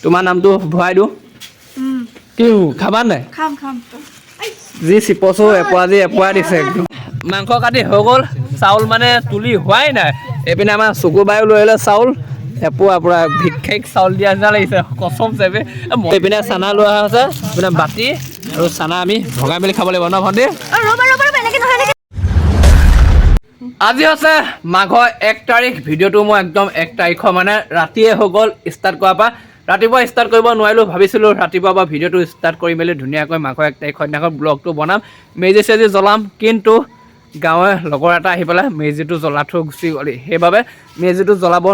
তোমাৰ নামটো ভৰাই দিওঁ কি খাবা নাই যি চিপছো এপোৱা যি এপোৱা দিছে একদম মাংস কাটি হৈ গ'ল চাউল মানে তুলি হোৱাই নাই এইপিনে আমাৰ চকু বায়ু লৈ আহিলে চাউল এপোৱা পূৰা ভিক্ষাইক চাউল দিয়া নিচিনা লাগিছে কচম চেপে এইপিনে চানা লোৱা হৈছে এইপিনে বাতি আৰু চানা আমি ভগাই মেলি খাব লাগিব ন ভণ্টি আজি হৈছে মাঘৰ 1 তাৰিখ ভিডিঅ'টো মই একদম 1 তাৰিখৰ মানে ৰাতিয়ে হৈ গ'ল ষ্টাৰ্ট কৰাৰ পৰা ৰাতিপুৱা ষ্টাৰ্ট কৰিব নোৱাৰিলোঁ ভাবিছিলোঁ ৰাতিপুৱা পৰা ভিডিঅ'টো ষ্টাৰ্ট কৰি মেলি ধুনীয়াকৈ মাঘৰ 1 তাৰিখৰ দিনাখন ব্লগটো বনাম মেজি চেজি জ্বলাম কিন্তু গাঁৱৰ লগৰ এটা আহি পেলাই মেজিটো জ্বলাই থৈ গুচি গ'ল সেইবাবে মেজিটো জ্বলাব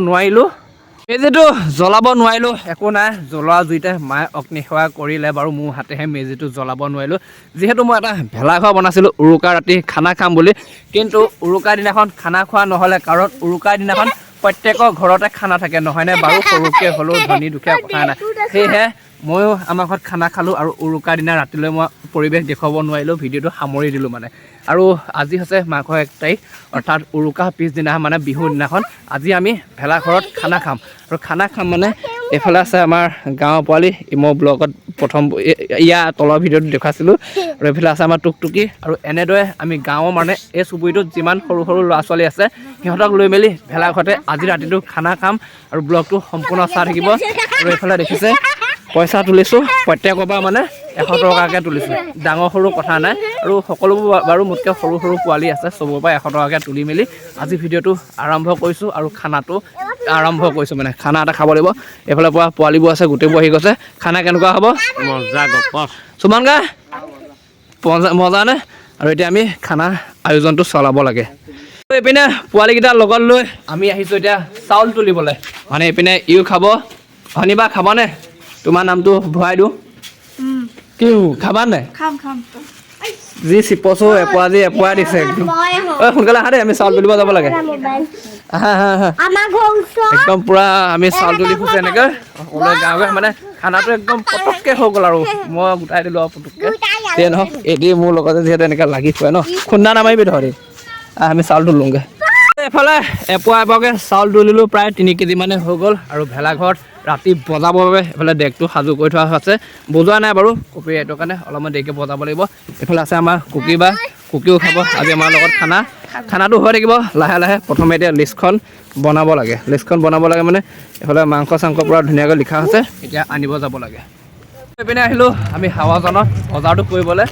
নোৱাৰিলোঁ একো নাই জ্বলোৱা জুইতে মায়ে অগ্নিসেৱা কৰিলে বাৰু মোৰ হাতেহে মেজিটো জ্বলাব নোৱাৰিলোঁ যিহেতু মই এটা ভেলাঘৰ বনাইছিলোঁ উৰুকা ৰাতি খানা খাম বুলি কিন্তু উৰুকাৰ দিনাখন খানা খোৱা নহ'লে কাৰণ উৰুকাৰ দিনাখন প্ৰত্যেকৰ ঘৰতে খানা থাকে নহয়নে বাৰু সৰুকৈ হ'লেও ধনী দুখীয়া কথা নাই সেয়েহে ময়ো আমাৰ ঘৰত খানা খালোঁ আৰু উৰুকাৰ দিনা ৰাতিলৈ মই পৰিৱেশ দেখুৱাব নোৱাৰিলোঁ ভিডিঅ'টো সামৰি দিলোঁ মানে আৰু আজি হৈছে মাঘৰ 1 তাৰিখ অৰ্থাৎ উৰুকা পিছদিনা মানে বিহুৰ দিনাখন আজি আমি ভেলাঘৰত খানা খাম আৰু খানা খাম মানে এইফালে আছে আমাৰ গাঁৱৰ পোৱালি মই ব্লগত প্ৰথম ইয়াৰ তলৰ ভিডিঅ'টো দেখুৱাইছিলোঁ আৰু এইফালে আছে আমাৰ টুকটুকি আৰু এনেদৰে আমি গাঁৱৰ মানে এই চুবুৰীটোত যিমান সৰু সৰু ল'ৰা ছোৱালী আছে সিহঁতক লৈ মেলি ভেলাঘৰতে আজি ৰাতিটো খানা খাম আৰু ব্লগটো সম্পূৰ্ণ চাই থাকিব আৰু এইফালে দেখিছে পইচা তুলিছোঁ প্ৰত্যেকৰ পৰা মানে 100 টকাকৈ তুলিছোঁ ডাঙৰ সৰু কথা নাই আৰু সকলোবোৰ বাৰু মোতকৈ সৰু সৰু পোৱালি আছে চবৰ পৰা 100 টকাকৈ তুলি মেলি আজি ভিডিঅ'টো আৰম্ভ কৰিছোঁ আৰু খানাটো আৰম্ভ কৰিছোঁ মানে খানা এটা খাব লাগিব এইফালৰ পৰা পোৱালিবোৰ আছে গোটেইবোৰ আহি গৈছে খানা কেনেকুৱা হ'ব মজা গপ চুমন গা মজা নে আৰু এতিয়া আমি খানা আয়োজনটো চলাব লাগে এইপিনে পোৱালিকেইটাৰ লগত লৈ আমি আহিছোঁ এতিয়া চাউল তুলিবলৈ মানে এইপিনে ইও খাব শনিবাৰ খাবনে তোমাৰ নামটো ভৰাই দিওঁ কি খাবা নাই যি চিপছো এপোৱা যি এপোৱা দিছে একদম সোনকালে আহা দেই আমি চাউল তুলিব যাব লাগে একদম পুৰা আমি চাউল তুলি ফুৰিছোঁ এনেকৈ সকলোৱে গাঁৱে মানে খানাটো একদম পটককৈ হৈ গ'ল আৰু মই গোটাই দিলোঁ আৰু পটককৈ যিয়ে নহওক এদি মোৰ লগতে যিহেতু এনেকৈ লাগি ফুৰে ন খুন্দা নামাৰিবি ধৰি আমি চাউল তুলোঁগৈ এফালে এপোৱা এপোৱাকৈ চাউল তুলিলোঁ প্ৰায় 3 কেজি মানে হৈ গ'ল আৰু ভেলাঘৰত ৰাতি বজাবৰ বাবে এইফালে ডেকটো সাজু কৰি থোৱা আছে বজোৱা নাই বাৰু কপিৰাইটৰ কাৰণে অলপমান দেৰিকৈ বজাব লাগিব এইফালে আছে আমাৰ কুকি বা কুকিও খাব আজি আমাৰ লগত খানাটো হৈ থাকিব লাহে লাহে প্ৰথমে এতিয়া লিষ্টখন বনাব লাগে মানে এইফালে মাংস চাংস পূৰা ধুনীয়াকৈ লিখা আছে এতিয়া আনিব যাব লাগে এইপিনে আহিলোঁ আমি হাৱাজানত বজাৰটো কৰিবলৈ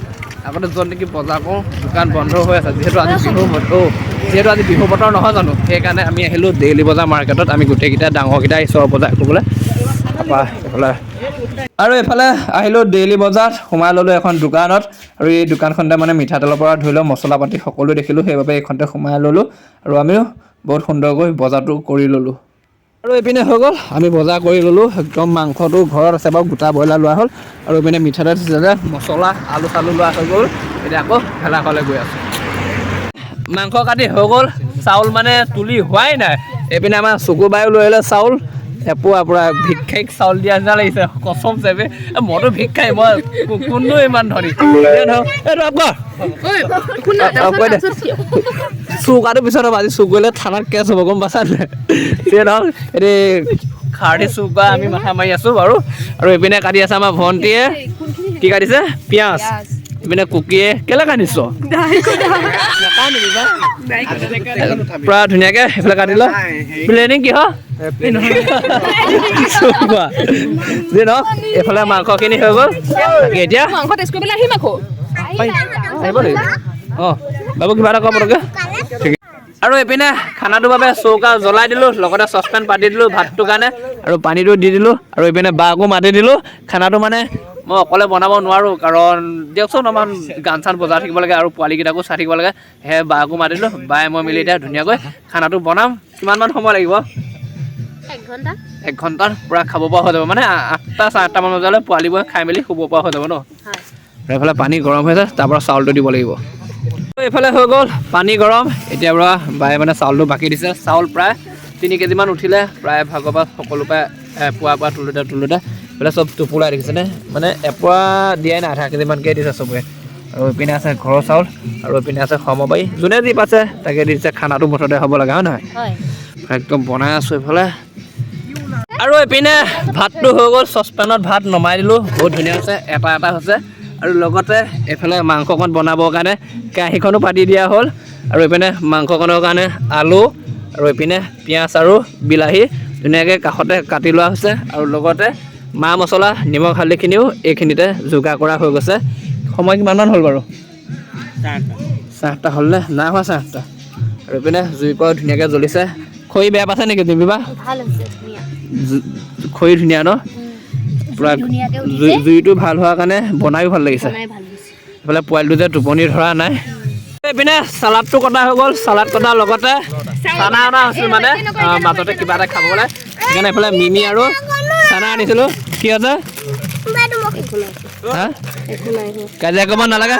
আগতে য'ত নেকি বজাৰ কৰোঁ দোকান বন্ধ হৈ আছে যিহেতু আজি বিহু বতৰ নহয় জানো সেইকাৰণে আমি আহিলোঁ ডেইলি বজাৰ মাৰ্কেটত আমি গোটেইকেইটা ডাঙৰকেইটা আহিছোঁ বজাৰ কৰিবলৈ তাৰপৰা এইফালে আৰু এইফালে আহিলোঁ ডেইলি বজাৰত সোমাই ল'লোঁ এখন দোকানত আৰু এই দোকানখনতে মানে মিঠাতেলৰ পৰা ধৰি লওক মছলা পাতি সকলো দেখিলোঁ সেইবাবে এইখনতে সোমাই ল'লোঁ আৰু আমিও বহুত সুন্দৰকৈ বজাৰটো কৰি ল'লোঁ আৰু এইপিনে হৈ গ'ল আমি বজাৰ কৰি ল'লোঁ একদম মাংসটো ঘৰত আছে বাৰু গোটা ব্ৰইলাৰ লোৱা হ'ল আৰু এইপিনে মিঠাতেল মছলা আলু চালু লোৱা হৈ গ'ল এতিয়া আকৌ ভেলাঘৰলৈ গৈ আছোঁ মাংস কাটি হৈ গ'ল চাউল মানে তুলি হোৱাই নাই এইপিনে আমাৰ চকু বায়ু লৈ আহিলে চাউল এপোৱা পূৰা ভিক্ষাইক চাউল দিয়া নিচিনা লাগিছে কচম চেপে মইতো ভিক্ষাই মই কোননো ইমান ধনী চুকাটো পিছত হ'ব আজি চুক গ'লে থানাত কেছ হ'ব গম পাইছা নাই এতিয়া ধৰক এতিয়া খাৰদি চুকা আমি মাথা মাৰি আছোঁ বাৰু আৰু এইপিনে কাটি আছে আমাৰ ভণ্টিয়ে কি কাটিছে পিঁয়াজ এইপিনে কুকিয়ে কেলৈ কাটিছ পুৰা ধুনীয়াকৈ সেইফালে কাটি ল প্লেনিং কি হয় যে নহওক এইফালে মাংসখিনি হৈ গ'ল এতিয়া আহিব নেকি অঁ বাবু কিবা এটা ক'ব পটককৈ ঠিক আৰু এইপিনে খানাটোৰ বাবে চৌকা জ্বলাই দিলোঁ লগতে চচপেন পাতি দিলোঁ ভাতটোৰ কাৰণে আৰু পানীটো দি দিলোঁ আৰু এইপিনে বাকো মাতি দিলোঁ খানাটো মানে মই অকলে বনাব নোৱাৰোঁ কাৰণ দিয়কচোন আমাৰ গান চান বজাই থাকিব লাগে আৰু পোৱালিকেইটাকো চাই থাকিব লাগে সেয়ে বাকো মাতি দিলোঁ বায়ে মই মিলি এতিয়া ধুনীয়াকৈ খানাটো বনাম কিমানমান সময় লাগিব 1 ঘণ্টাত পূৰা খাব পৰা হৈ যাব মানে 8টা 8:30মান বজালৈ পোৱালিবোৰে খাই মেলি শুব পৰা হৈ যাব ন এইফালে পানী গৰম হৈ যায় তাৰপৰা চাউলটো দিব লাগিব এইফালে হৈ গ'ল পানী গৰম এতিয়া পৰা বায়ে মানে চাউলটো বাকি দিছে চাউল প্ৰায় 3 কেজিমান উঠিলে প্ৰায় ভাগৰ পৰা সকলো পৰা এপোৱা তোলোতে এইফালে চব টোপোলাই দেখিছেনে মানে এপোৱা দিয়াই নাই 0.5 কেজিমানকৈ দিছে চবৰে আৰু এইপিনে আছে ঘৰৰ চাউল আৰু এইপিনে আছে সমবাৰী যোনে যি পাইছে তাকে দিছে খানাটো মুঠতে হ'ব লাগে হয় নহয় একদম বনাই আছোঁ এইফালে আৰু এইপিনে ভাতটো হৈ গ'ল চচপেনত ভাত নমাই দিলোঁ বহুত ধুনীয়া হৈছে এটা হৈছে আৰু লগতে এইফালে মাংসকণ বনাবৰ কাৰণে কেৰাহীখনো পাতি দিয়া হ'ল আৰু এইপিনে মাংসকণৰ কাৰণে আলু আৰু এইপিনে পিঁয়াজ আৰু বিলাহী ধুনীয়াকৈ কাষতে কাটি লোৱা হৈছে আৰু লগতে মা মছলা নিমখ হালধিখিনিও এইখিনিতে যোগাৰ কৰা হৈ গৈছে সময় কিমানমান হ'ল বাৰু 4টা হ'লনে নাই হোৱা 4টা আৰু এইপিনে জুইকুৰা ধুনীয়াকৈ জ্বলিছে খৰি বেয়া পাইছে নেকি তুমি বা খৰি ধুনীয়া ন পূৰা জুইটো ভাল হোৱাৰ কাৰণে বনায়ো ভাল লাগিছে এইফালে পোৱালিটো যে টোপনি ধৰা নাই এইপিনে চালাডটো কটা হৈ গ'ল চালাড কটাৰ লগতে চানা অনা হৈছিল মানে মাজতে কিবা এটা খাবলৈ সেইকাৰণে এইফালে মিমি আৰু চানা আনিছিলোঁ কি আছে কাজিয়া কৰিব নালাগে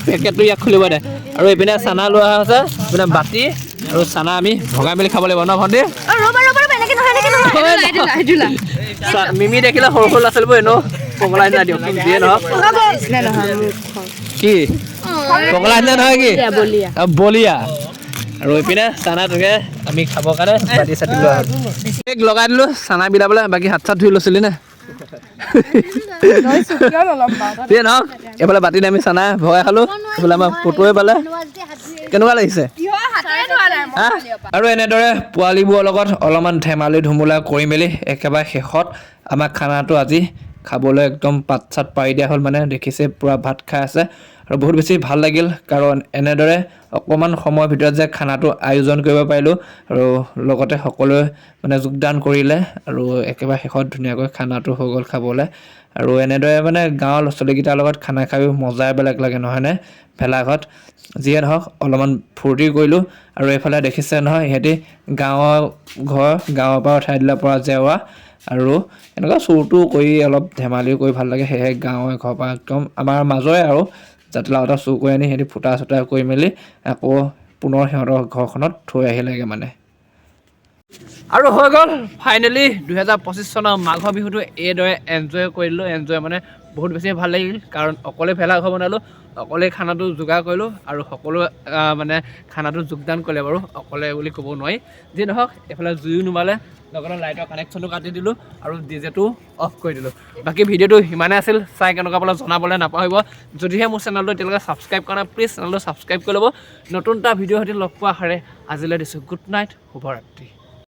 পেকেটটো ইয়াক খুলিব দে আৰু এইপিনে চানা লোৱা হৈছে এইপিনে বাতি আৰু চানা আমি ভগাই মেলি খাব লাগিব ন ভণ্টি মিমি দেখিলে সৰু সৰু ল'ৰা ছোৱালীবোৰ এনেও পগলা নিচিনা দিয়ক যিয়ে নহওক কি পগলা নিচিনা নহয় কি বলিয়া আৰু এইপিনে চানাটোকে আমি খাবৰ কাৰণে বাতি চাতি লোৱা হ'ল লগাই দিলোঁ চানা বিলাবলৈ বাকী হাত চাত ধুই লৈছিলি নে যিয়ে নহওক এইফালে বাতিত আমি চানা ভগাই খালোঁ এইফালে আমাৰ ফটোৱে পালে কেনেকুৱা লাগিছে আৰু এনেদৰে পোৱালিবোৰৰ লগত অলপমান ধেমালি ধুমুলা কৰি মেলি একেবাৰে শেষত আমাৰ খানাটো আজি খাবলৈ একদম পাত চাত পাৰি দিয়া হ'ল মানে দেখিছে পূৰা ভাত খাই আছে আৰু বহুত বেছি ভাল লাগিল কাৰণ এনেদৰে অকণমান সময়ৰ ভিতৰত যে খানাটো আয়োজন কৰিব পাৰিলোঁ আৰু লগতে সকলোৱে মানে যোগদান কৰিলে আৰু একেবাৰে শেষত ধুনীয়াকৈ খানাটো হৈ গ'ল খাবলৈ আৰু এনেদৰে মানে গাঁৱৰ ল'ৰা ছোৱালীকেইটাৰ লগত খানা খায়ো মজাই বেলেগ লাগে নহয়নে ভেলাঘৰত যিয়ে নহওক অলপমান ফূৰ্তি কৰিলোঁ আৰু এইফালে দেখিছে নহয় সিহঁতি গাঁৱৰ গাঁৱৰ পৰা উঠাই দিলে পৰা জেওৰা আৰু এনেকুৱা চুৰটো কৰি অলপ ধেমালিও কৰি ভাল লাগে সেয়েহে গাঁৱৰ ঘৰৰ পৰা একদম আমাৰ মাজৰে আৰু জাতিলাও এটা চুৰ কৰি আনি সিহঁতি ফুটা চুটা কৰি মেলি আকৌ পুনৰ সিহঁতৰ ঘৰখনত থৈ আহিলেগৈ মানে আৰু হৈ গ'ল ফাইনেলি 2025 চনৰ মাঘৰ বিহুটো এইদৰে এনজয় কৰিলোঁ এনজয় মানে বহুত বেছি ভাল লাগিল কাৰণ অকলে ভেলাঘৰ বনালোঁ অকলে খানাটো যোগাৰ কৰিলোঁ আৰু সকলো মানে খানাটো যোগদান কৰিলে বাৰু অকলে বুলি ক'ব নোৱাৰি যি নহওক এইফালে জুইও নুমালে লগতে লাইটৰ কানেকশ্যনো কাটি দিলোঁ আৰু ডিজেটো অফ কৰি দিলোঁ বাকী ভিডিঅ'টো সিমানে আছিল চাই কেনেকুৱা পালে জনাবলৈ নাপাহৰিব যদিহে মোৰ চেনেলটো এতিয়ালৈকে ছাবস্ক্ৰাইব কৰা নাই প্লিজ চেনেলটো ছাবস্ক্ৰাইব কৰি ল'ব নতুন এটা ভিডিঅ'ৰ সৈতে লগ পোৱা আশাৰে আজিলৈ দিছোঁ গুড নাইট শুভৰাত্ৰি